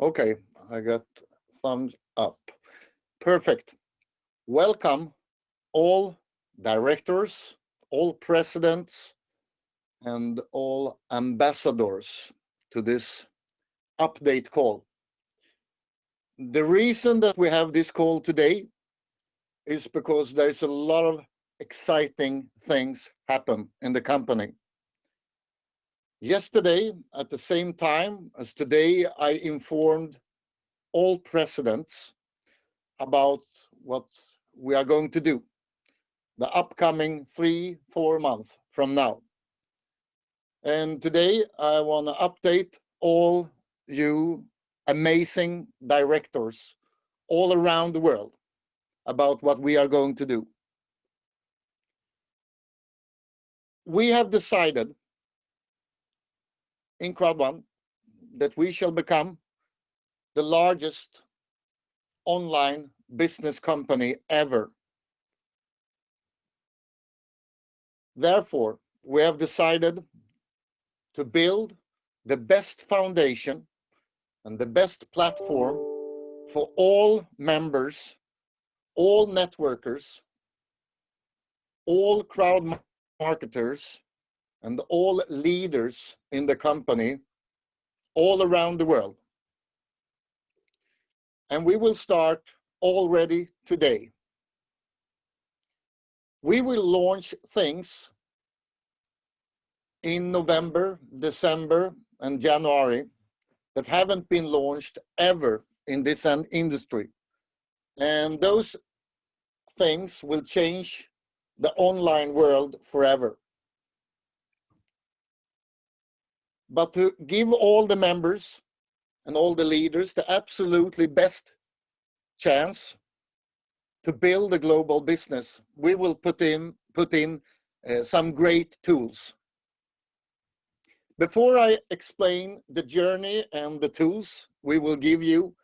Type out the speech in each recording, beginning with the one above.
Okay, I got thumbs up. Perfect. Welcome all directors, all presidents, and all ambassadors to this update call. The reason that we have this call today is because there's a lot of exciting things happen in the company. Yesterday, at the same time as today, I informed all presidents about what we are going to do the upcoming 3-4 months from now. And today I want to update all you amazing directors all around the world about what we are going to do. We have decided in Crowd1 that we shall become the largest online business company ever. Therefore, we have decided to build the best foundation and the best platform for all members, all networkers, all crowd marketers, and all leaders in the company all around the world. And we will start already today. We will launch things in November, December, and January that haven't been launched ever in this industry. And those things will change the online world forever. But to give all the members and all the leaders the absolutely best chance to build a global business, we will put in some great tools. Before I explain the journey and the tools we will give you,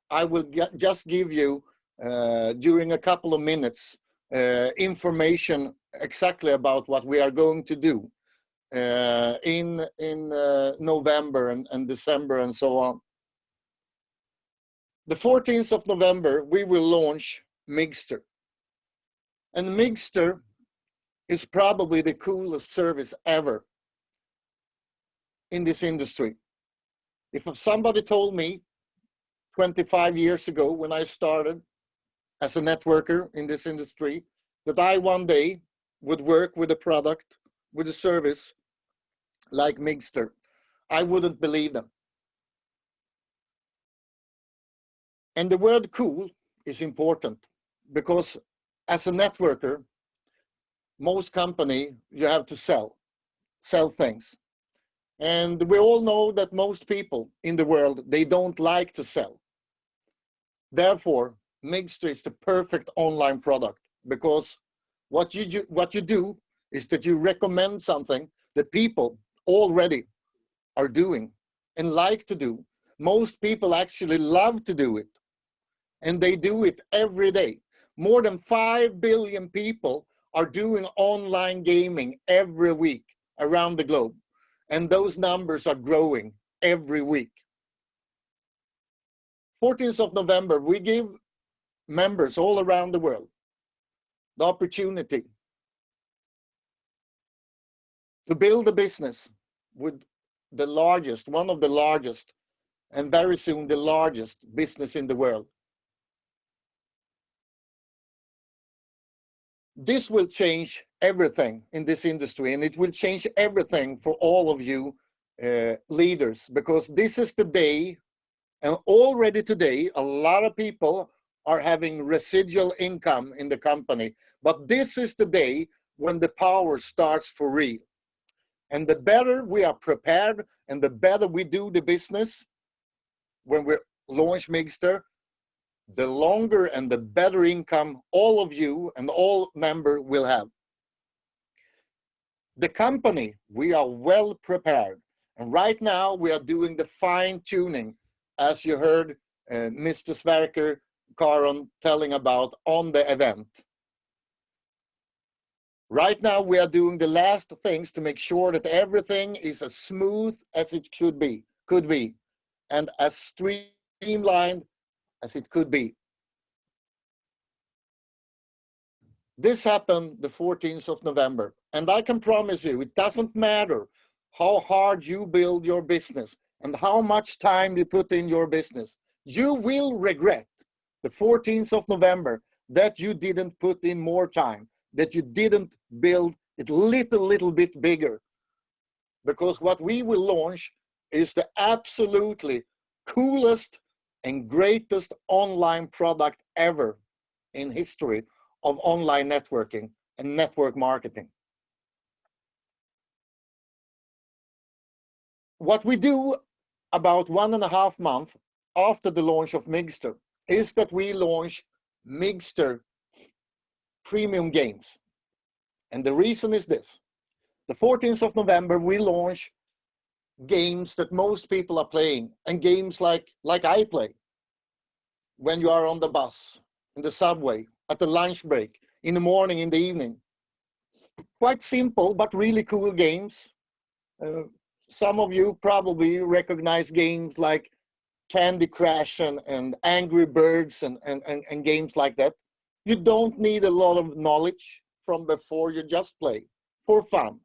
I will just give you during a couple of minutes information exactly about what we are going to do in November and December and so on. The 14th of November, we will launch Migster. And Migster is probably the coolest service ever in this industry. If somebody told me 25 years ago when I started as a networker in this industry that I one day would work with a product, with a service like Migster, I wouldn't believe them. And the word cool is important because as a networker, most company, you have to sell things. And we all know that most people in the world, they don't like to sell. Therefore, Migster is the perfect online product because what you do is that you recommend something that people already are doing and like to do. Most people actually love to do it, and they do it every day. More than 5 billion people are doing online gaming every week around the globe, and those numbers are growing every week. 14th of November, we give members all around the world the opportunity to build a business with the largest, one of the largest, and very soon the largest business in the world. This will change everything in this industry, and it will change everything for all of you leaders, because this is the day, and already today, a lot of people are having residual income in the company, but this is the day when the power starts for real. And the better we are prepared and the better we do the business when we launch Migster, the longer and the better income all of you and all members will have. The company, we are well prepared. And right now we are doing the fine tuning, as you heard Mr. Sverker Karon telling about on the event. Right now, we are doing the last things to make sure that everything is as smooth as it could be, and as streamlined as it could be. This happened the 14th of November, and I can promise you, it doesn't matter how hard you build your business and how much time you put in your business, you will regret the 14th of November that you didn't put in more time, that you didn't build it little bit bigger. Because what we will launch is the absolutely coolest and greatest online product ever in history of online networking and network marketing. What we do about 1.5 months after the launch of Migster is that we launch Migster premium games. And the reason is this. The 14th of November, we launch games that most people are playing, and games like I play when you are on the bus, in the subway, at the lunch break, in the morning, in the evening. Quite simple, but really cool games. Some of you probably recognize games like Candy Crush and Angry Birds and games like that. You don't need a lot of knowledge from before, you just play for fun.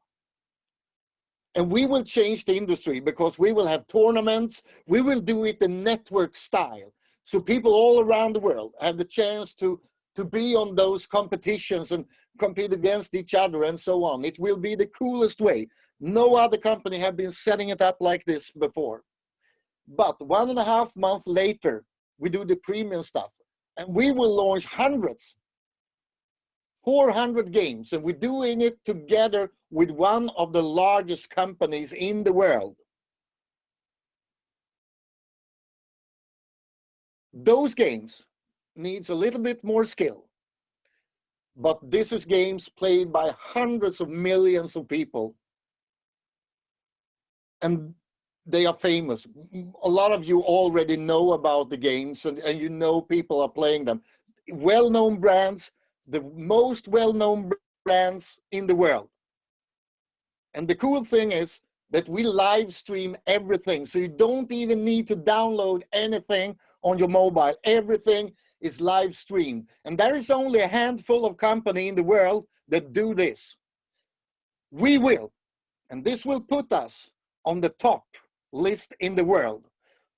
And we will change the industry because we will have tournaments. We will do it in network style. So people all around the world have the chance to be on those competitions and compete against each other and so on. It will be the coolest way. No other company have been setting it up like this before. But 1.5 months later, we do the premium stuff. And we will launch hundreds, 400 games, and we're doing it together with one of the largest companies in the world. Those games needs a little bit more skill, but this is games played by hundreds of millions of people, and they are famous. A lot of you already know about the games, and you know people are playing them. Well-known brands, the most well-known brands in the world. And the cool thing is that we live stream everything, so you don't even need to download anything on your mobile. Everything is live streamed. And there is only a handful of companies in the world that do this. We will, and this will put us on the top list in the world.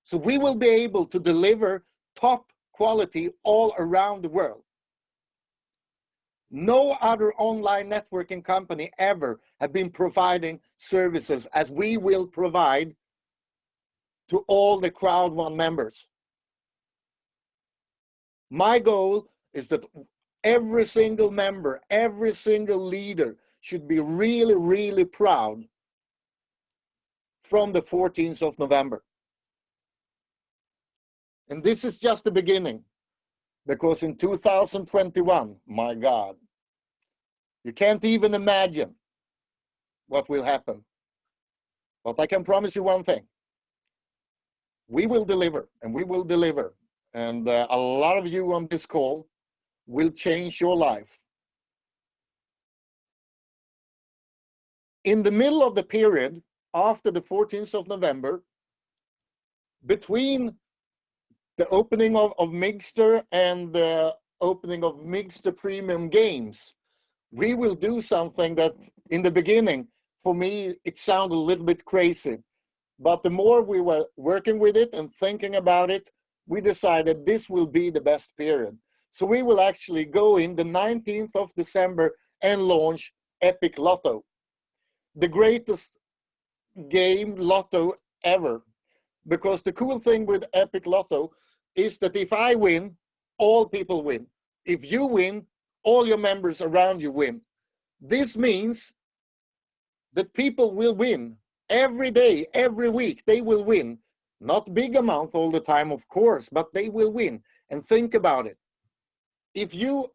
So we will be able to deliver top quality all around the world. No other online networking company ever have been providing services as we will provide to all the Crowd1 members. My goal is that every single member, every single leader should be really, really proud from the 14th of November. And this is just the beginning, because in 2021, my God, you can't even imagine what will happen. But I can promise you one thing. We will deliver, and we will deliver. And a lot of you on this call will change your life. In the middle of the period, after the 14th of November, between the opening of Migster and the opening of Migster Premium Games, we will do something that in the beginning, for me, it sounded a little bit crazy. But the more we were working with it and thinking about it, we decided this will be the best period. So we will actually go in the 19th of December and launch Epic Lotto, the greatest game lotto ever. Because the cool thing with Epic Lotto is that if I win, all people win. If you win, all your members around you win. This means that people will win every day, every week. They will win. Not big amount all the time, of course, but they will win. And think about it. If you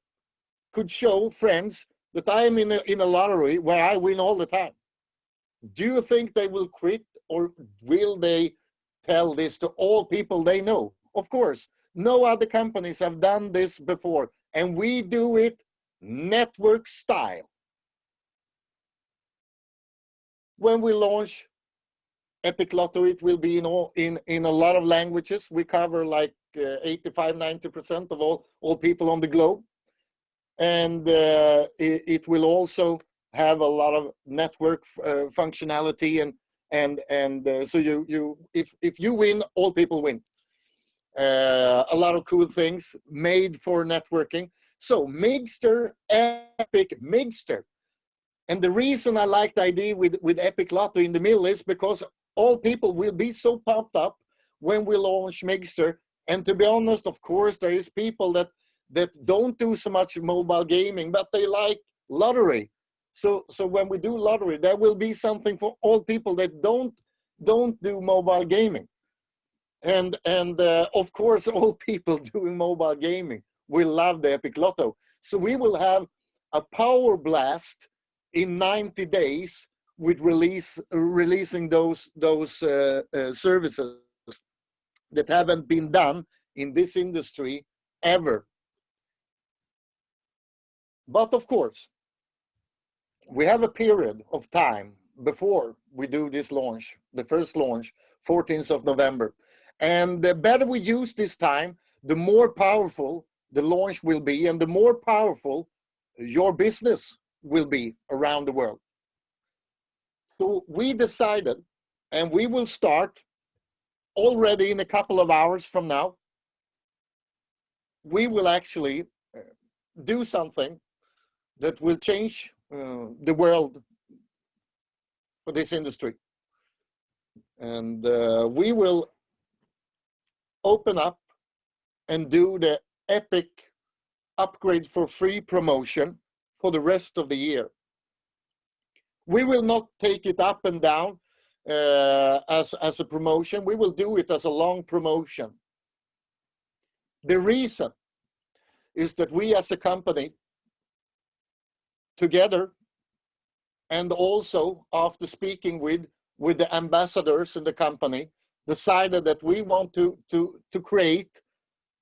could show friends that I am in a lottery where I win all the time, do you think they will quit, or will they tell this to all people they know? Of course, no other companies have done this before, and we do it network style. when we launch Epic Lotto, it will be in a lot of languages. We cover like 85-90% of all people on the globe, and it will also have a lot of network functionality, and so if you win, all people win. A lot of cool things made for networking. So Migster, Epic Migster. And the reason I like the idea with Epic Lotto in the middle is because all people will be so pumped up when we launch Migster. And to be honest, of course, there is people that don't do so much mobile gaming, but they like lottery. So when we do lottery, there will be something for all people that don't do mobile gaming. And of course, all people doing mobile gaming will love the Epic Lotto. So we will have a power blast in 90 days with releasing those services that haven't been done in this industry ever. But of course, we have a period of time before we do this launch, the first launch, 14th of November. And the better we use this time, the more powerful the launch will be, and the more powerful your business will be around the world. So we decided, and we will start already in a couple of hours from now, we will actually do something that will change the world for this industry. And we will open up and do the Epic upgrade for free promotion for the rest of the year. We will not take it up and down as a promotion. We will do it as a long promotion. The reason is that we as a company, together, and also after speaking with the ambassadors in the company, decided that we want to create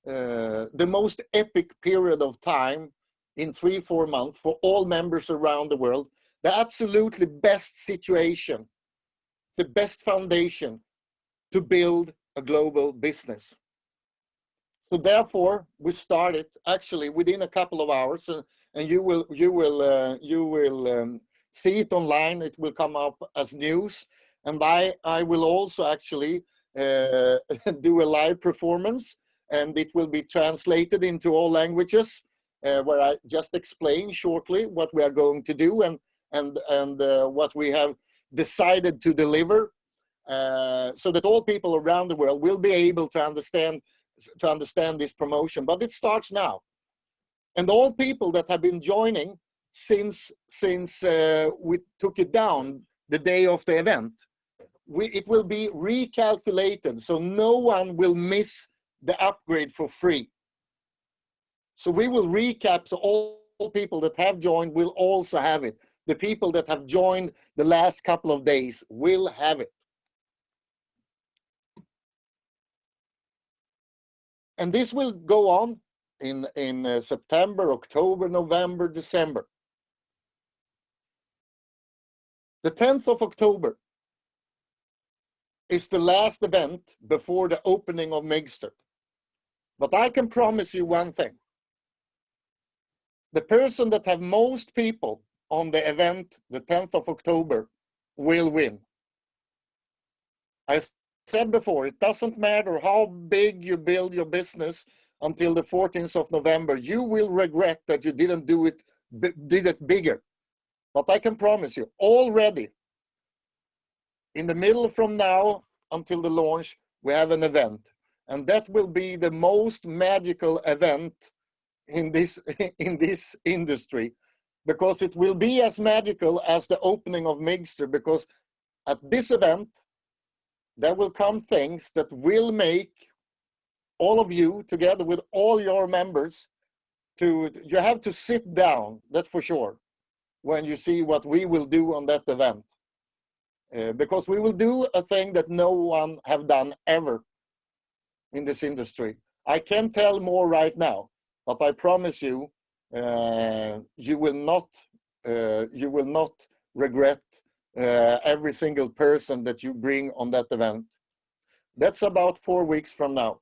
the most epic period of time in 3-4 months for all members around the world, the absolutely best situation, the best foundation to build a global business. So therefore, we started actually within a couple of hours, and you will see it online. It will come up as news, and I will also actually do a live performance, and it will be translated into all languages, where I just explain shortly what we are going to do and what we have decided to deliver, so that all people around the world will be able to understand this promotion. But it starts now, and all people that have been joining since we took it down the day of the event, it will be recalculated, so no one will miss the upgrade for free. So we will recap, so all people that have joined will also have it. The people that have joined the last couple of days will have it. And this will go on in September, October, November, December. The 10th of October is the last event before the opening of Migster. But I can promise you one thing. The person that have most people on the event, the 10th of October, will win. I said before, it doesn't matter how big you build your business until the 14th of November, you will regret that you did it bigger. But I can promise you, already, in the middle from now until the launch, we have an event. And that will be the most magical event in this industry, because it will be as magical as the opening of Migster, because at this event, there will come things that will make all of you, together with all your members, you have to sit down, that's for sure, when you see what we will do on that event. Because we will do a thing that no one have done ever in this industry. I can't tell more right now, but I promise you, you will not regret every single person that you bring on that event. That's about 4 weeks from now.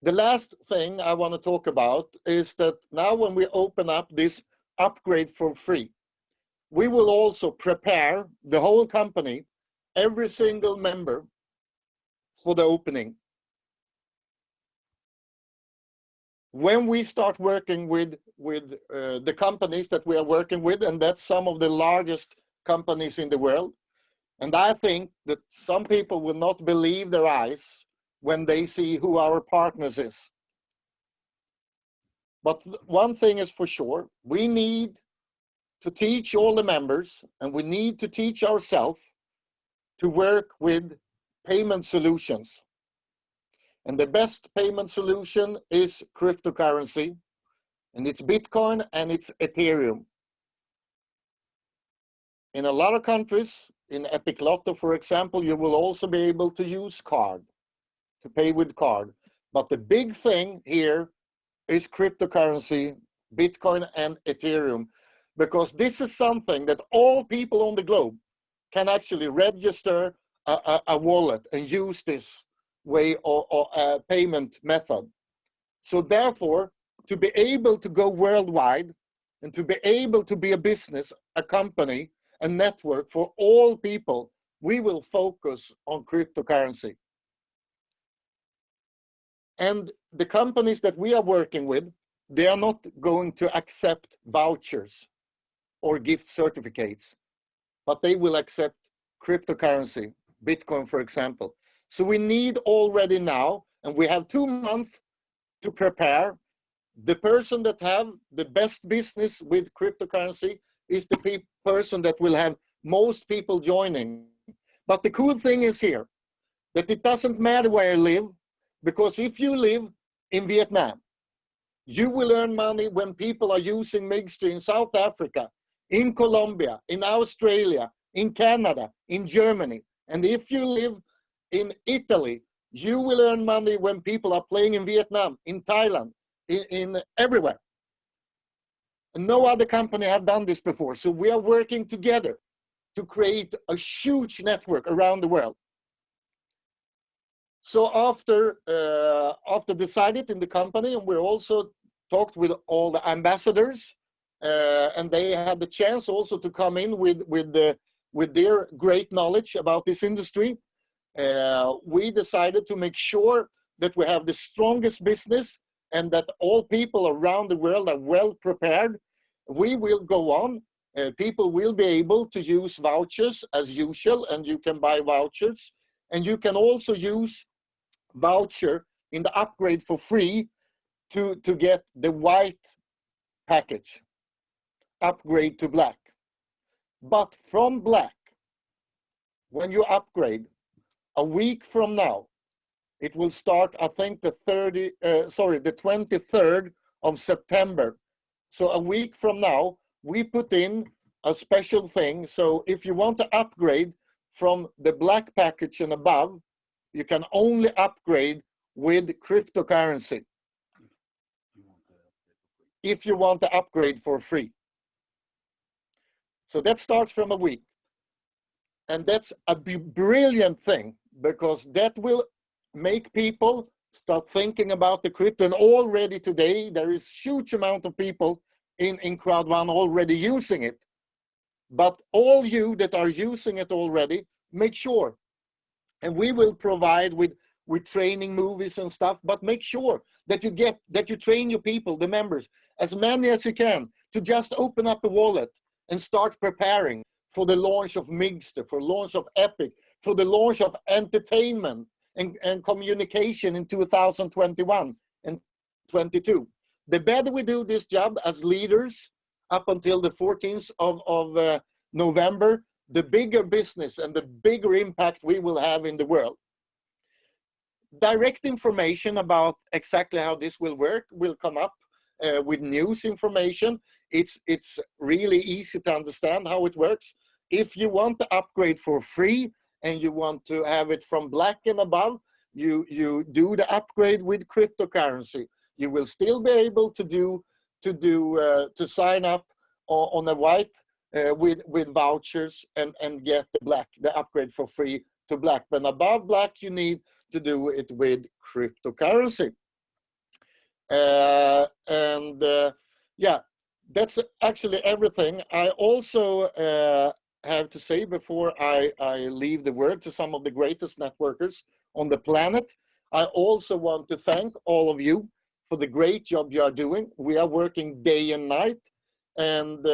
The last thing I want to talk about is that now when we open up this upgrade for free, we will also prepare the whole company, every single member, for the opening. When we start working with the companies that we are working with, and that's some of the largest companies in the world, and I think that some people will not believe their eyes when they see who our partners is. But one thing is for sure, we need to teach all the members, and we need to teach ourselves to work with payment solutions. And the best payment solution is cryptocurrency, and it's Bitcoin and it's Ethereum. In a lot of countries, in Epic Lotto, for example, you will also be able to use card, to pay with card. But the big thing here is cryptocurrency, Bitcoin and Ethereum, because this is something that all people on the globe can actually register a wallet and use this way or a payment method. So therefore, to be able to go worldwide and to be able to be a business, a company, a network for all people, we will focus on cryptocurrency. And the companies that we are working with, they are not going to accept vouchers or gift certificates, but they will accept cryptocurrency, Bitcoin, for example. So we need already now, and we have 2 months to prepare. The person that have the best business with cryptocurrency is the person that will have most people joining. But the cool thing is here, that it doesn't matter where you live, because if you live in Vietnam, you will earn money when people are using Migster in South Africa, in Colombia, in Australia, in Canada, in Germany. And if you live in Italy, you will earn money when people are playing in Vietnam, in Thailand, in everywhere. And no other company have done this before. So we are working together to create a huge network around the world. So after decided in the company, and we also talked with all the ambassadors, and they had the chance also to come in with their great knowledge about this industry. We decided to make sure that we have the strongest business and that all people around the world are well prepared. We will go on. People will be able to use vouchers as usual, and you can buy vouchers. And you can also use voucher in the upgrade for free to get the white package, upgrade to black. But from black, when you upgrade, a week from now, it will start, I think, the 23rd of September. So a week from now, we put in a special thing. So if you want to upgrade from the black package and above, you can only upgrade with cryptocurrency. If you want to upgrade for free. So that starts from a week. And that's a brilliant thing, because that will make people start thinking about the crypto. And already today, there is huge amount of people in Crowd1 already using it. But all you that are using it already, make sure. And we will provide with training movies and stuff, but make sure that you train your people, the members, as many as you can, to just open up a wallet and start preparing for the launch of Migster, for launch of Epic, for the launch of entertainment and communication in 2021 and 22. The better we do this job as leaders up until the 14th of November, the bigger business and the bigger impact we will have in the world. Direct information about exactly how this will work will come up with news information. It's really easy to understand how it works. If you want to upgrade for free and you want to have it from black and above, you do the upgrade with cryptocurrency. You will still be able to sign up on a white with vouchers and get the upgrade for free to Black. But above Black, you need to do it with cryptocurrency. Yeah, that's actually everything. I also have to say before I leave the word to some of the greatest networkers on the planet, I also want to thank all of you for the great job you are doing. We are working day and night, and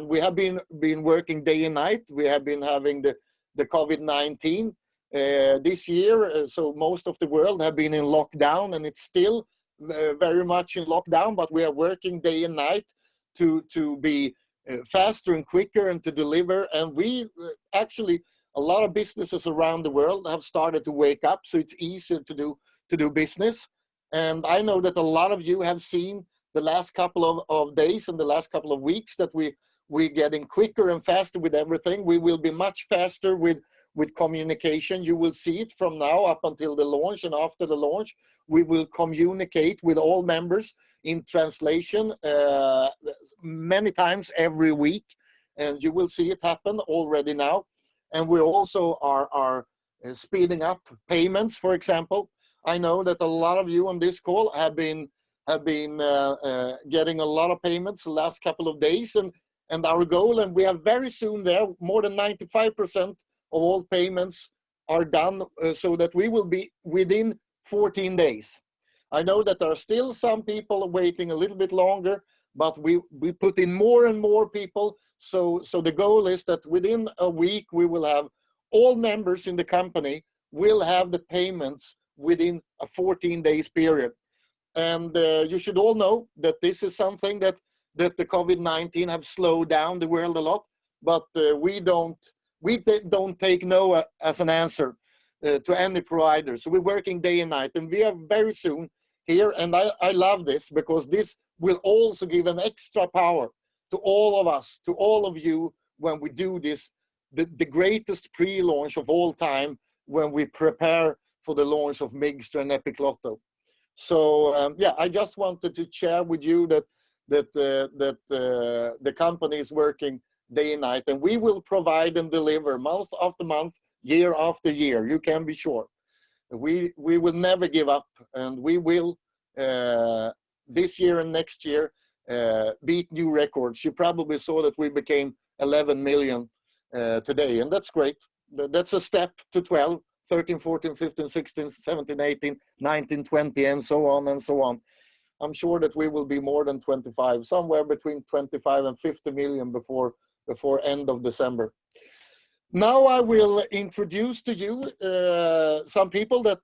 we have been working day and night. We have been having the COVID-19 this year, so most of the world have been in lockdown, and it's still very much in lockdown, but we are working day and night to be faster and quicker and to deliver. And we actually, a lot of businesses around the world have started to wake up, so it's easier to do business. And I know that a lot of you have seen the last couple of days and the last couple of weeks that we're getting quicker and faster with everything. We will be much faster with communication. You will see it from now up until the launch, and after the launch, we will communicate with all members in translation many times every week, and you will see it happen already now. And we also are speeding up payments, for example. I know that a lot of you on this call have been getting a lot of payments the last couple of days, and our goal, and we are very soon there, more than 95% of all payments are done, so that we will be within 14 days. I know that there are still some people waiting a little bit longer, but we put in more and more people. So the goal is that within a week, we will have all members in the company will have the payments within a 14 days period. And you should all know that this is something that the COVID-19 have slowed down the world a lot, but we don't take no as an answer to any provider. So we're working day and night, and we are very soon here. And I love this, because this will also give an extra power to all of us, to all of you, when we do this, the greatest pre-launch of all time, when we prepare for the launch of Migster and Epic Lotto. So yeah, I just wanted to share with you that the company is working day and night, and we will provide and deliver month after month, year after year. You can be sure. We will never give up, and we will this year and next year beat new records. You probably saw that we became 11 million today, and that's great. That's a step to 12, 13, 14, 15, 16, 17, 18, 19, 20, and so on and so on. I'm sure that we will be more than 25, somewhere between 25 and 50 million before end of December. Now I will introduce to you some people that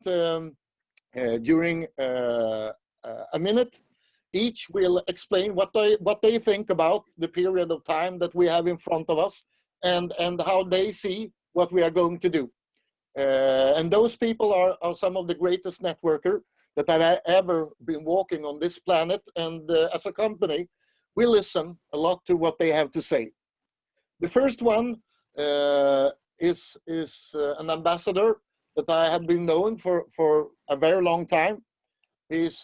during a minute each will explain what they think about the period of time that we have in front of us, and how they see what we are going to do. And those people are some of the greatest networkers that have ever been walking on this planet. And as a company, we listen a lot to what they have to say. The first one is an ambassador that I have been knowing for a very long time. He's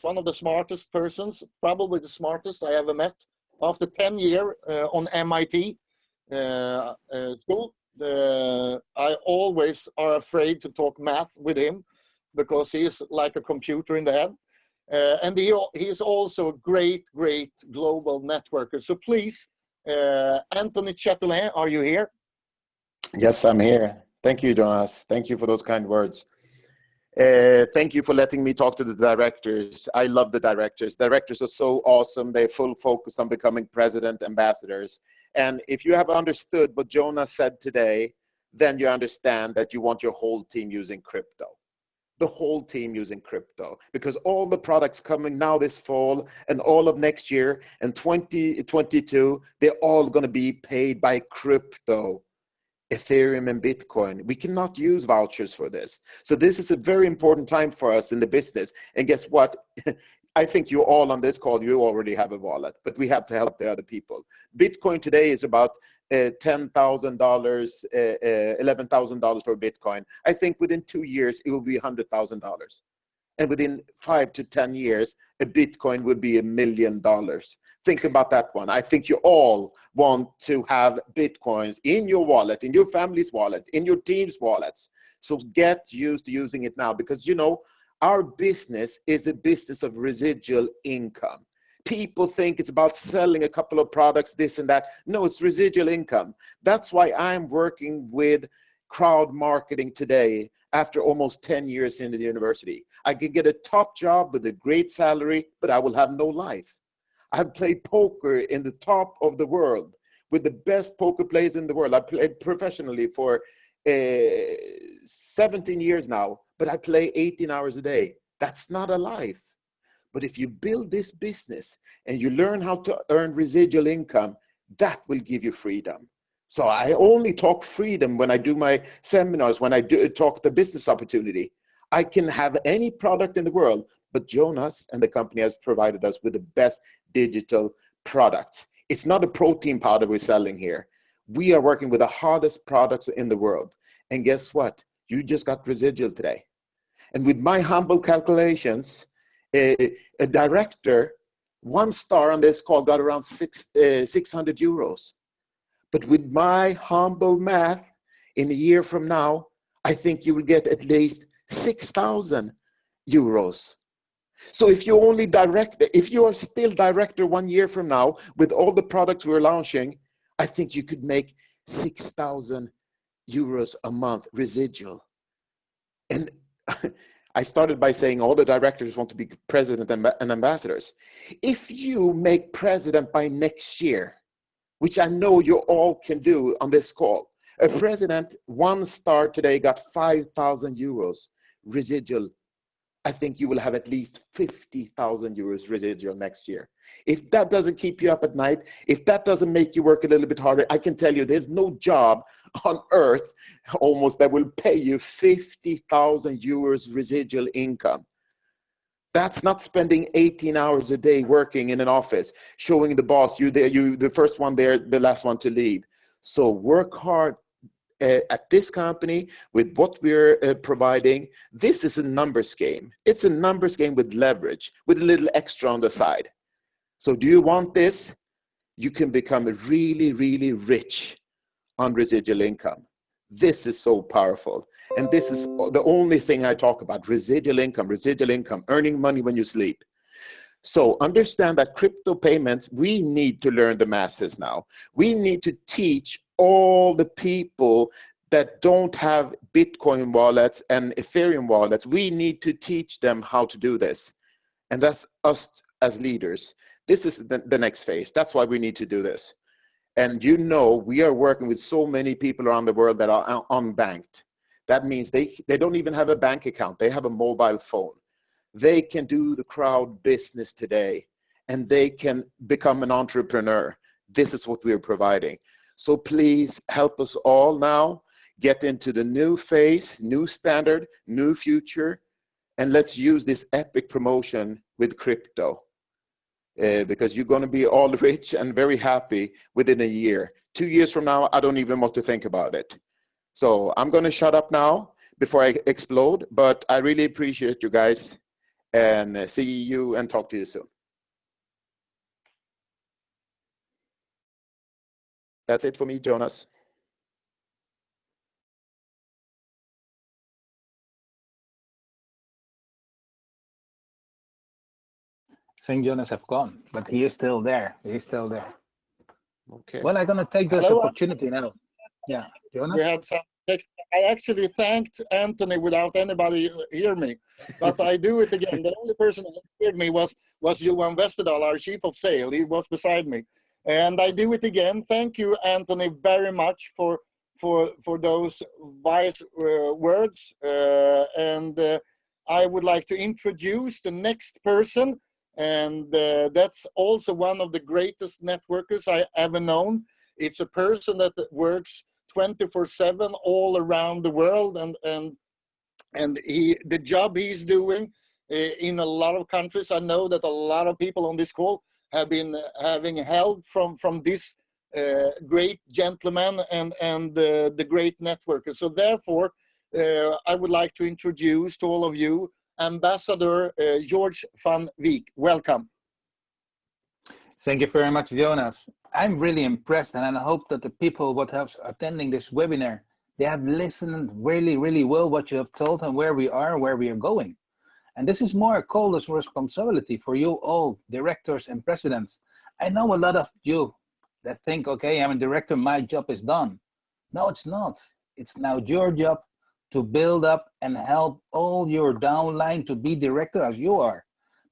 one of the smartest persons, probably the smartest I ever met. After 10 years on MIT school, I always are afraid to talk math with him, because he is like a computer in the head. And he is also a great global networker. So please, Anthony Chatelain, are you here? Yes, I'm here. Thank you, Jonas. Thank you for those kind words. Thank you for letting me talk to the directors. I love the directors. Directors are so awesome. They're full focused on becoming president ambassadors. And if you have understood what Jonas said today, then you understand that you want your whole team using crypto. The whole team using crypto, because all the products coming now this fall and all of next year and 2022, they're all going to be paid by crypto. Ethereum and Bitcoin. We cannot use vouchers for this. So this is a very important time for us in the business. And guess what? I think you all on this call, you already have a wallet, but we have to help the other people. Bitcoin today is about $10,000, $11,000 for Bitcoin. I think within 2 years, it will be $100,000. And within 5 to 10 years, a Bitcoin would be $1 million. Think about that one. I think you all want to have Bitcoins in your wallet, in your family's wallet, in your team's wallets. So get used to using it now, because, you know, our business is a business of residual income. People think it's about selling a couple of products, this and that. No, it's residual income. That's why I'm working with crowd marketing today after almost 10 years in the university. I can get a top job with a great salary, but I will have no life. I've played poker in the top of the world with the best poker players in the world. I played professionally for 17 years now, but I play 18 hours a day. That's not a life. But if you build this business and you learn how to earn residual income, that will give you freedom. So I only talk freedom when I do my seminars, when I talk the business opportunity. I can have any product in the world, but Jonas and the company has provided us with the best digital product. It's not a protein powder we're selling here. We are working with the hardest products in the world. And guess what? You just got residual today. And with my humble calculations, a director, 1 star on this call got around 600 euros. But with my humble math, in a year from now, I think you will get at least 6,000 euros. So if you only director, if you are still director 1 year from now, with all the products we're launching, I think you could make 6,000 euros a month residual. And I started by saying all the directors want to be president and ambassadors. If you make president by next year, which I know you all can do on this call, a president 1 star today got 5,000 euros residual. I think you will have at least 50,000 euros residual next year. If that doesn't keep you up at night, if that doesn't make you work a little bit harder, I can tell you there's no job on earth almost that will pay you 50,000 euros residual income. That's not spending 18 hours a day working in an office, showing the boss you the first one there, the last one to leave. So work hard at this company with what we're providing. This is a numbers game. It's a numbers game with leverage, with a little extra on the side. So do you want this? You can become really, really rich on residual income. This is so powerful. And this is the only thing I talk about, residual income, earning money when you sleep. So understand that crypto payments, we need to learn the masses now. We need to teach all the people that don't have Bitcoin wallets and Ethereum wallets. We need to teach them how to do this. And that's us as leaders. This is the next phase. That's why we need to do this. And you know, we are working with so many people around the world that are unbanked. That means they don't even have a bank account. They have a mobile phone. They can do the crowd business today, and they can become an entrepreneur. This is what we are providing. So please help us all now get into the new phase, new standard, new future, and let's use this epic promotion with crypto. Because you're going to be all rich and very happy within a year. 2 years from now, I don't even want to think about it. So I'm going to shut up now before I explode, but I really appreciate you guys, and see you and talk to you soon. That's it for me, Jonas. St. Jonas have gone, but he is still there. He's still there. Okay. Well, I'm going to take this opportunity now. Yeah, Jonas? We had some. I actually thanked Anthony without anybody hear me, but I do it again. The only person that heard me was Johan Westerdahl, our chief of sale. He was beside me, and I do it again. Thank you, Anthony, very much for those wise words. And I would like to introduce the next person. And that's also one of the greatest networkers I ever known. It's a person that works 24/7 all around the world, and the job he's doing in a lot of countries. I know that a lot of people on this call have been having help from this great gentleman and the great networker. So therefore, I would like to introduce to all of you Ambassador George van Wyk. Welcome. Thank you very much, Jonas. I'm really impressed, and I hope that the people what have attending this webinar, they have listened really, really well what you have told and where we are, where we are going. And this is more a call as responsibility for you all, directors and presidents. I know a lot of you that think, okay, I'm a director, my job is done. No, it's not. It's now your job to build up and help all your downline to be director as you are.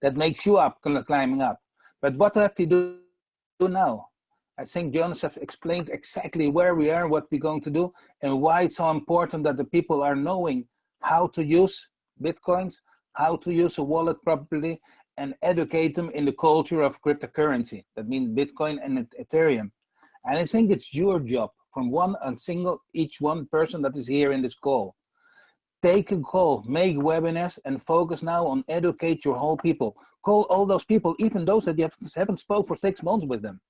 That makes you up, climbing up. But what have to do now? I think Jonas has explained exactly where we are, what we're going to do, and why it's so important that the people are knowing how to use Bitcoins, how to use a wallet properly, and educate them in the culture of cryptocurrency. That means Bitcoin and Ethereum. And I think it's your job from each one person that is here in this call. Take a call, make webinars, and focus now on educate your whole people. Call all those people, even those that you haven't spoke for 6 months with them.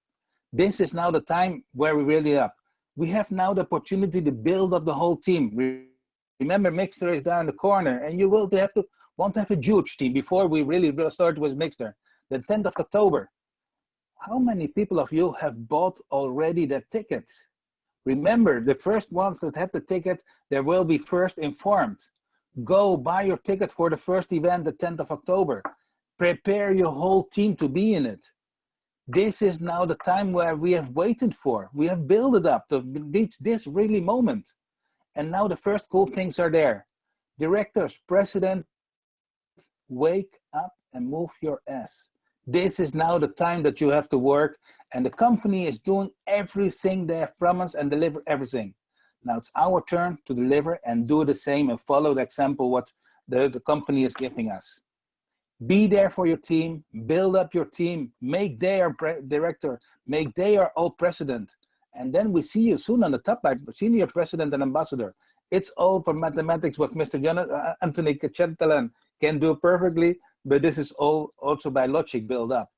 This is now the time where we really up. We have now the opportunity to build up the whole team. Remember, Mixer is down the corner, and you will want to have a huge team before we really start with Mixer. The 10th of October. How many people of you have bought already the tickets? Remember, the first ones that have the ticket, they will be first informed. Go buy your ticket for the first event, the 10th of October. Prepare your whole team to be in it. This is now the time where we have waited for. We have built it up to reach this really moment. And now the first cool things are there. Directors, president, wake up and move your ass. This is now the time that you have to work, and the company is doing everything they have promised and deliver everything. Now it's our turn to deliver and do the same and follow the example what the company is giving us. Be there for your team, build up your team, make their director, make their all president, and then we see you soon on the top by senior president and ambassador. It's all for mathematics what Mr. Jonas, Anthony Chettelan can do perfectly, but this is all also by logic build up.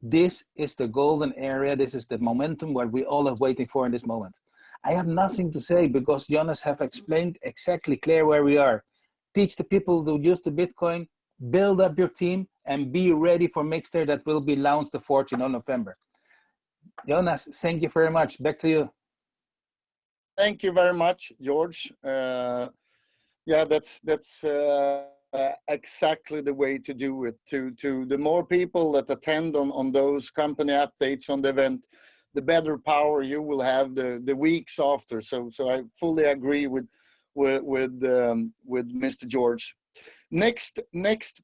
This is the golden area. This is the momentum where we all are waiting for in this moment. I have nothing to say because Jonas have explained exactly clear where we are. Teach the people to use the Bitcoin, build up your team, and be ready for Mixter that will be launched the 14th of November. Jonas, thank you very much. Back to you. Thank you very much, George. Yeah, that's exactly the way to do it. To the more people that attend on those company updates on the event, the better power you will have the weeks after. So I fully agree with Mr. George. Next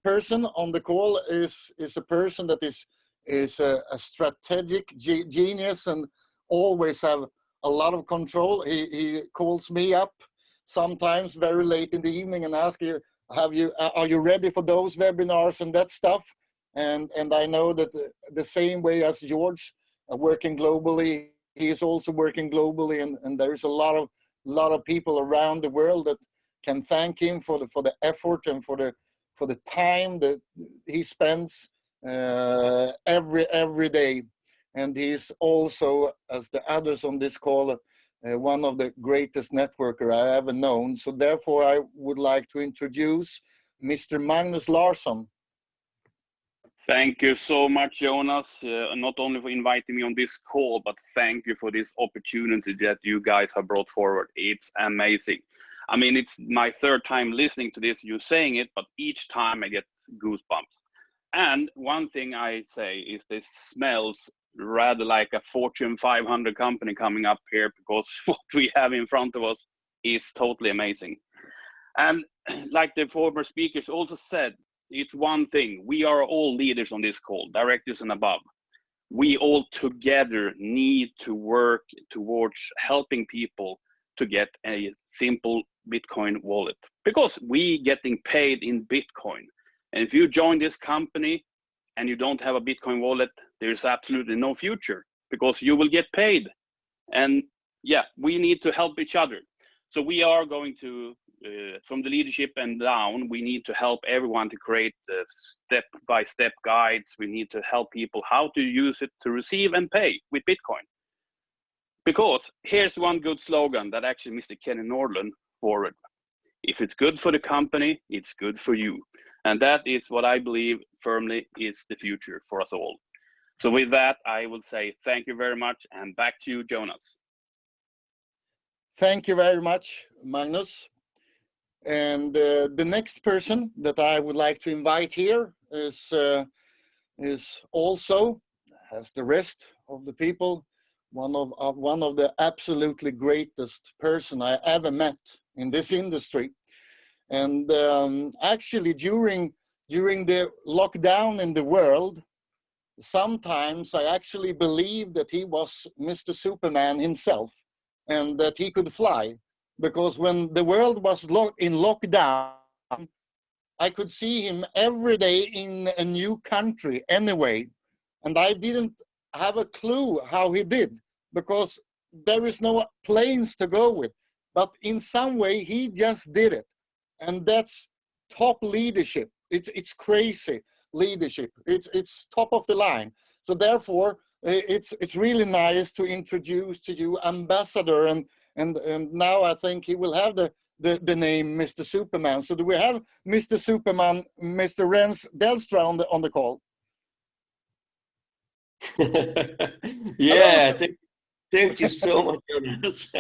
person on the call is a person that is a strategic genius and always have a lot of control. He calls me up sometimes very late in the evening and asks you, are you ready for those webinars and that stuff? And I know that the same way as George working globally, he is also working globally, and there's a lot of people around the world that can thank him for the effort and for the time that he spends every day. And he's also, as the others on this call, one of the greatest networker I ever known. So therefore, I would like to introduce Mr. Magnus Larsson. Thank you so much, Jonas, not only for inviting me on this call, but thank you for this opportunity that you guys have brought forward. It's amazing. I mean, it's my third time listening to this, you saying it, but each time I get goosebumps. And one thing I say is this smells rather like a Fortune 500 company coming up here, because what we have in front of us is totally amazing. And like the former speakers also said, it's one thing. We are all leaders on this call, directors and above. We all together need to work towards helping people to get a simple Bitcoin wallet, because we getting paid in Bitcoin. And if you join this company and you don't have a Bitcoin wallet, there's absolutely no future, because you will get paid. And yeah, we need to help each other. So we are going to, from the leadership and down, we need to help everyone to create step-by-step guides. We need to help people how to use it to receive and pay with Bitcoin. Because here's one good slogan that actually Mr. Kenny Nordland forward. If it's good for the company, it's good for you. And that is what I believe firmly is the future for us all. So with that, I will say thank you very much, and back to you, Jonas. Thank you very much, Magnus. And the next person that I would like to invite here is also, as the rest of the people, one of the absolutely greatest person I ever met in this industry. And actually, during the lockdown in the world, sometimes I actually believed that he was Mr. Superman himself and that he could fly. Because when the world was in lockdown, I could see him every day in a new country anyway. And I didn't have a clue how he did, because there is no planes to go with. But in some way, he just did it. And that's top leadership. It's crazy leadership. It's top of the line. So therefore, it's really nice to introduce to you Ambassador, and now I think he will have the name Mr. Superman. So do we have Mr. Superman, Mr. Rens Delstra on the call? Yeah, thank you so much, Jonas.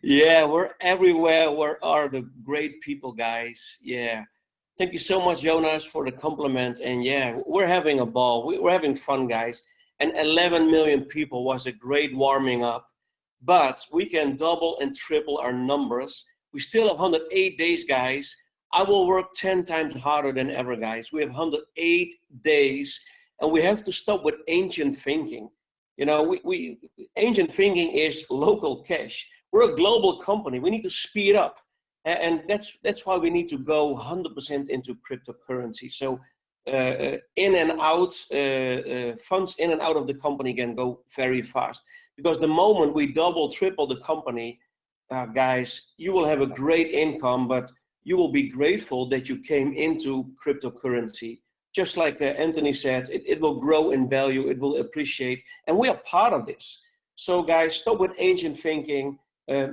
Yeah, we're everywhere. Where are the great people, guys? Yeah. Thank you so much, Jonas, for the compliment. And yeah, we're having a ball. We're having fun, guys. And 11 million people was a great warming up. But we can double and triple our numbers. We still have 108 days, guys. I will work 10 times harder than ever, guys. We have 108 days, and we have to stop with ancient thinking. You know, ancient thinking is local cash. We're a global company. We need to speed up. And that's why we need to go 100% into cryptocurrency. So in and out, funds in and out of the company can go very fast. Because the moment we double, triple the company, guys, you will have a great income, but you will be grateful that you came into cryptocurrency. Just like Anthony said, it will grow in value, it will appreciate, and we are part of this. So guys, stop with ancient thinking.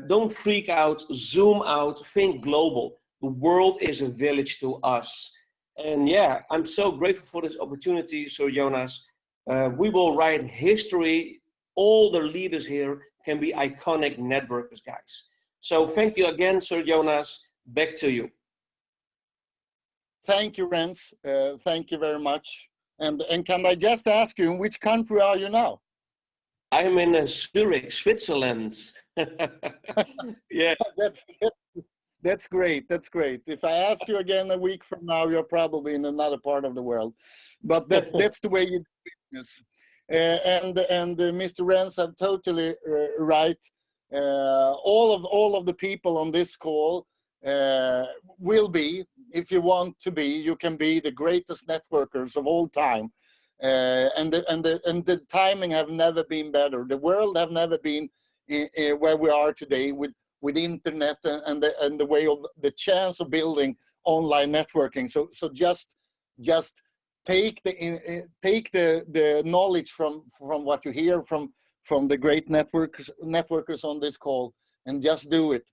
Don't freak out, zoom out, think global. The world is a village to us. And yeah, I'm so grateful for this opportunity, Sir Jonas. We will write history. All the leaders here can be iconic networkers, guys. So thank you again, Sir Jonas. Back to you. Thank you, Rens. Thank you very much. And can I just ask you, in which country are you now? I'm in Zurich, Switzerland. Yeah. That's great. That's great. If I ask you again a week from now, you're probably in another part of the world. But that's the way you do business. And Mr. Rens are totally right. All of the people on this call will be, if you want to be, you can be the greatest networkers of all time. And the timing have never been better. The world have never been where we are today with internet and the way of the chance of building online networking. So just take the knowledge from what you hear from the great networkers on this call, and just do it.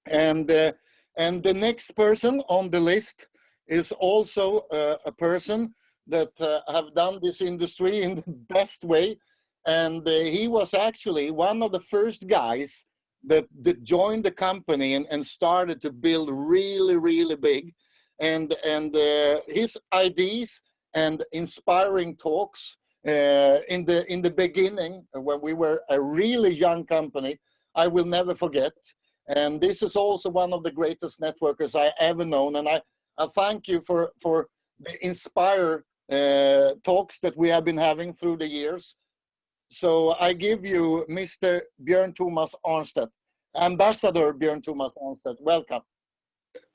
And the next person on the list is also a person that have done this industry in the best way. And he was actually one of the first guys that joined the company and started to build really, really big. And his ideas and inspiring talks in the beginning, when we were a really young company, I will never forget. And this is also one of the greatest networkers I ever known. And I thank you for the inspire talks that we have been having through the years. So I give you Mr. Björn Thomas Arnstedt, Ambassador Björn Thomas Arnstedt. Welcome.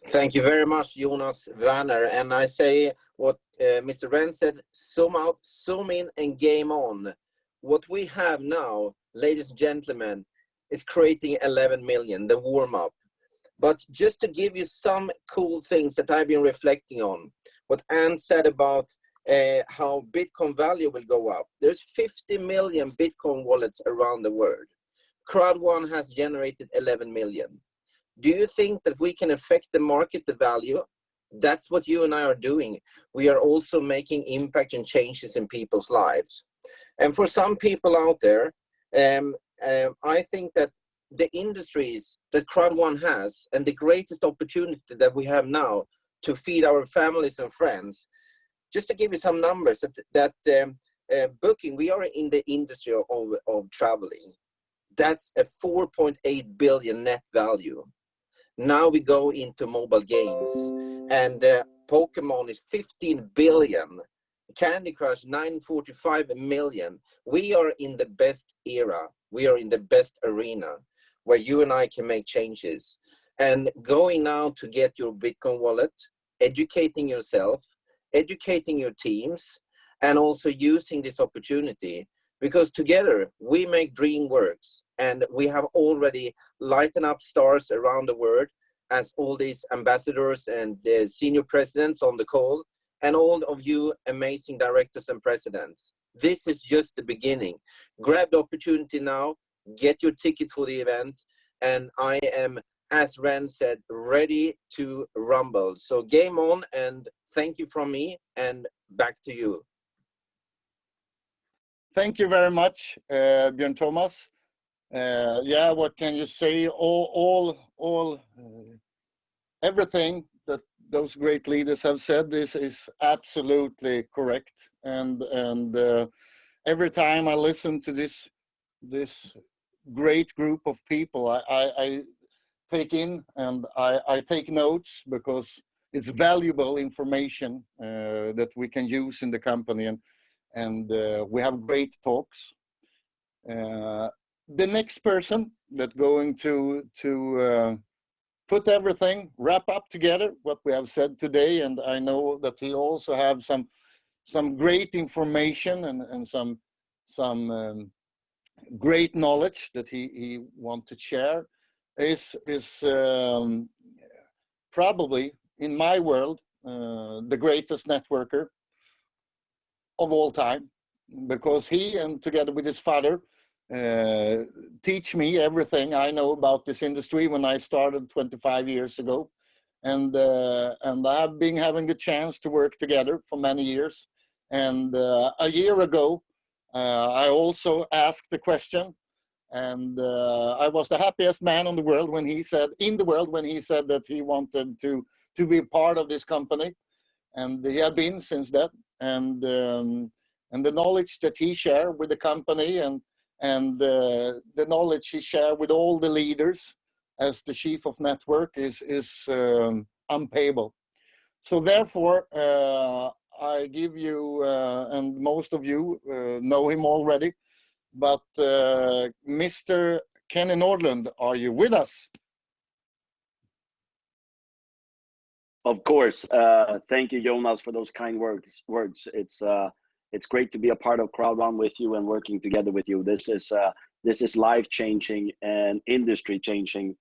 Thank you very much, Jonas Werner. And I say what Mr. Rens said, zoom out, zoom in, and game on. What we have now, ladies and gentlemen, is creating 11 million, the warm-up. But just to give you some cool things that I've been reflecting on, what Anne said about how Bitcoin value will go up. There's 50 million Bitcoin wallets around the world. Crowd1 has generated 11 million. Do you think that we can affect the market, the value? That's what you and I are doing. We are also making impact and changes in people's lives. And for some people out there, I think that the industries that Crowd1 has, and the greatest opportunity that we have now to feed our families and friends, just to give you some numbers, that booking, we are in the industry of traveling. That's a 4.8 billion net value. Now we go into mobile games, and Pokemon is 15 billion. Candy Crush 945 million. We are in the best era. We are in the best arena where you and I can make changes. And going now to get your Bitcoin wallet, educating yourself, educating your teams, and also using this opportunity, because together we make dream works, and we have already lightened up stars around the world as all these ambassadors and the senior presidents on the call, and all of you amazing directors and presidents. This is just the beginning. Grab the opportunity now, get your ticket for the event, and I am, as Ren said, ready to rumble. So game on, and thank you from me, and back to you. Thank you very much, Björn Thomas. Yeah, what can you say? Everything that those great leaders have said, this is absolutely correct. And every time I listen to this great group of people, I take in and I take notes, because it's valuable information that we can use in the company, and we have great talks. The next person that's going to put everything, wrap up together what we have said today, and I know that he also have some great information and some great knowledge that he want to share, is probably, in my world, the greatest networker of all time, because he, and together with his father, teach me everything I know about this industry when I started 25 years ago. And I've been having the chance to work together for many years. And a year ago, I also asked the question, and I was the happiest man in the world when he said that he wanted to be part of this company, and he had been since that. And the knowledge that he shared with the company, and the knowledge he shared with all the leaders as the chief of network is unpayable. So therefore, I give you, and most of you know him already, but Mr. Kenny Nordlund, are you with us? Of course. Thank you, Jonas, for those kind words. It's great to be a part of Crowd1 with you and working together with you. This is life changing and industry changing,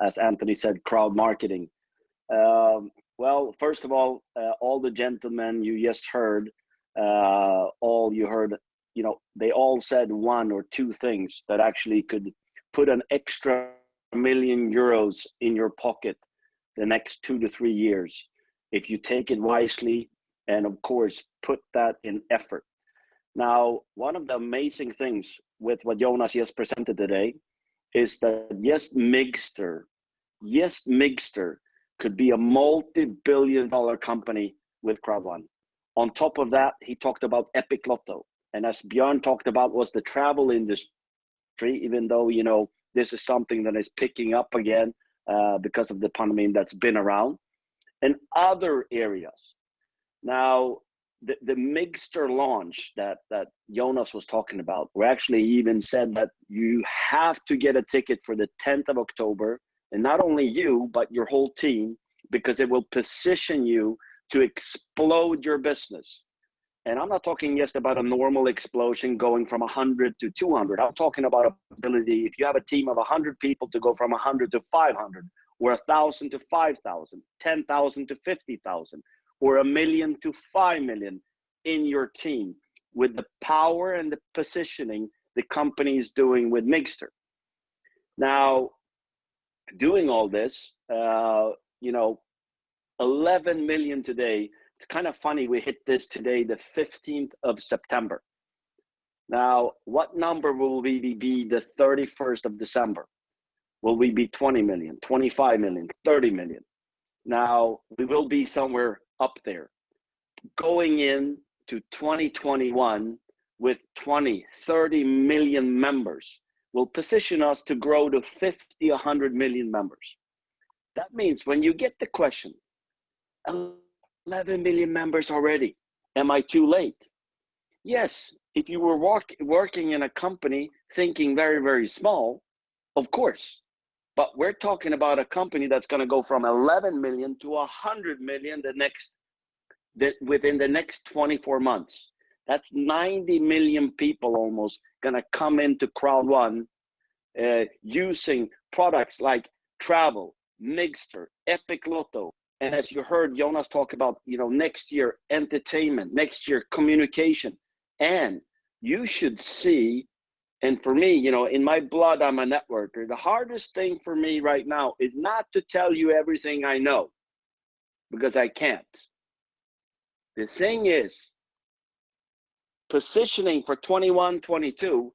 as Anthony said, crowd marketing. Well, first of all the gentlemen you just heard, they all said one or two things that actually could put an extra €1 million in your pocket the next 2 to 3 years, if you take it wisely, and of course, put that in effort. Now, one of the amazing things with what Jonas just presented today is that yes, Migster could be a multi-billion-dollar company with Crowd1. On top of that, he talked about Epic Lotto. And as Björn talked about, was the travel industry, even though, this is something that is picking up again because of the pandemic that's been around, and other areas. Now, the Migster launch that Jonas was talking about, we actually even said that you have to get a ticket for the 10th of October, and not only you, but your whole team, because it will position you to explode your business. And I'm not talking just about a normal explosion going from 100 to 200. I'm talking about ability, if you have a team of 100 people, to go from 100 to 500, or 1,000 to 5,000, 10,000 to 50,000, or 1 million to 5 million in your team, with the power and the positioning the company is doing with Migster. Now, doing all this, 11 million today. It's kind of funny, we hit this today, the 15th of September. Now, what number will we be the 31st of December? Will we be 20 million, 25 million, 30 million? Now, we will be somewhere up there. Going in to 2021 with 20, 30 million members will position us to grow to 50, 100 million members. That means when you get the question, 11 million members already, am I too late? Yes, if you were working in a company thinking very, very small, of course. But we're talking about a company that's going to go from 11 million to 100 million within the next 24 months. That's 90 million people almost going to come into Crowd1 using products like travel, Mixter, Epic Lotto. And as you heard Jonas talk about, next year, entertainment, next year, communication. And you should see, and for me, in my blood, I'm a networker. The hardest thing for me right now is not to tell you everything I know, because I can't. The thing is, positioning for 21, 22,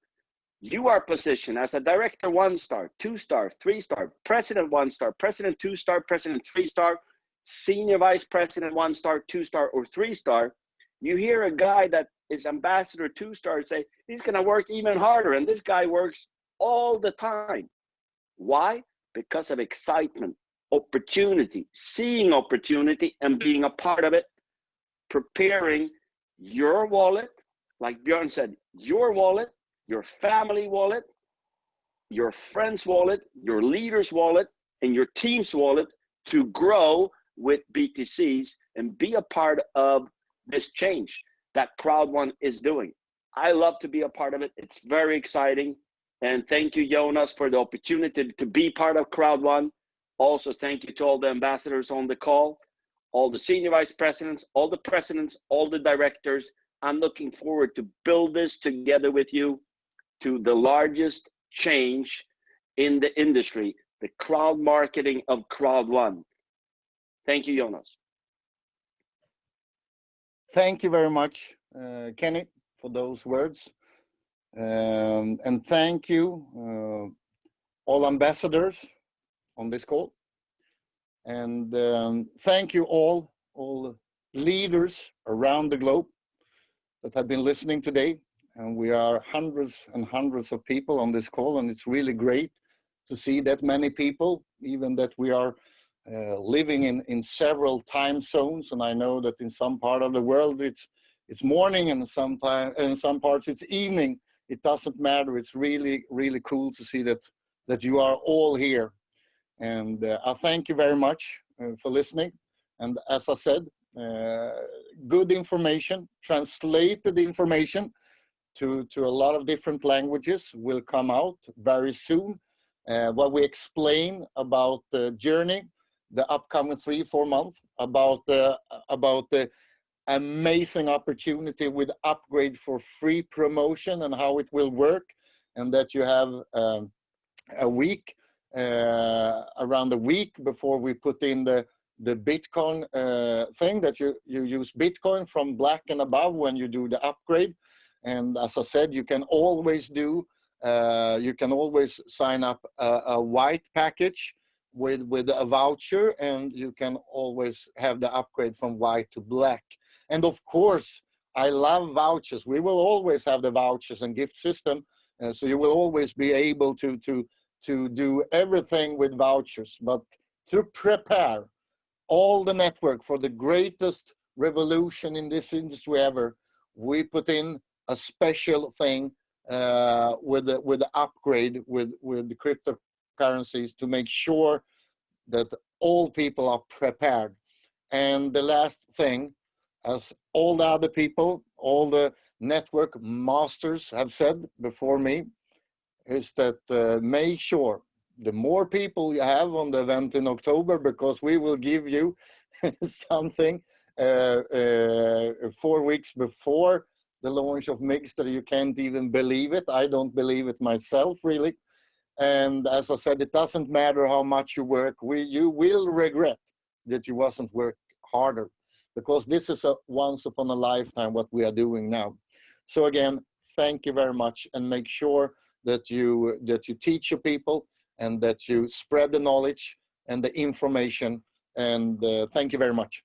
you are positioned as a director 1-star, 2-star, 3-star, president 1-star, president 2-star, president 3-star, senior vice president 1-star, 2-star, or 3-star. You hear a guy that is ambassador 2-star say he's going to work even harder, and this guy works all the time. Why? Because of excitement, opportunity, seeing opportunity and being a part of it, preparing your wallet, like Björn said, your wallet, your family wallet, your friend's wallet, your leader's wallet, and your team's wallet to grow with BTCs and be a part of this change that Crowd1 is doing. I love to be a part of it. It's very exciting. And thank you, Jonas, for the opportunity to be part of Crowd1. Also, thank you to all the ambassadors on the call, all the senior vice presidents, all the presidents, all the directors. I'm looking forward to build this together with you to the largest change in the industry, the crowd marketing of Crowd1. Thank you, Jonas. Thank you very much, Kenny, for those words. And thank you, all ambassadors on this call. And thank you all leaders around the globe that have been listening today. And we are hundreds and hundreds of people on this call, and it's really great to see that many people, even that we are living in several time zones. And I know that in some part of the world it's morning, and in some parts it's evening. It doesn't matter. It's really, really cool to see that you are all here. And I thank you very much for listening. And as I said, good information, translated information to a lot of different languages will come out very soon. What we explain about the journey, the upcoming 3-4 months, about the amazing opportunity with upgrade for free promotion and how it will work, and that you have a week, around a week before we put in the Bitcoin thing, that you use Bitcoin from black and above when you do the upgrade. And as I said, you can always sign up a white package with a voucher, and you can always have the upgrade from white to black. And of course, I love vouchers. We will always have the vouchers and gift system, so you will always be able to do everything with vouchers. But to prepare all the network for the greatest revolution in this industry ever, we put in a special thing with the upgrade with the cryptocurrencies to make sure that all people are prepared. And the last thing, as all the other people, all the network masters have said before me, is that make sure the more people you have on the event in October, because we will give you something 4 weeks before the launch of Mixter. You can't even believe it. I don't believe it myself, really. And as I said, it doesn't matter how much you work. You will regret that you wasn't work harder, because this is a once upon a lifetime what we are doing now. So again, thank you very much, and make sure that you teach your people and that you spread the knowledge and the information. And thank you very much.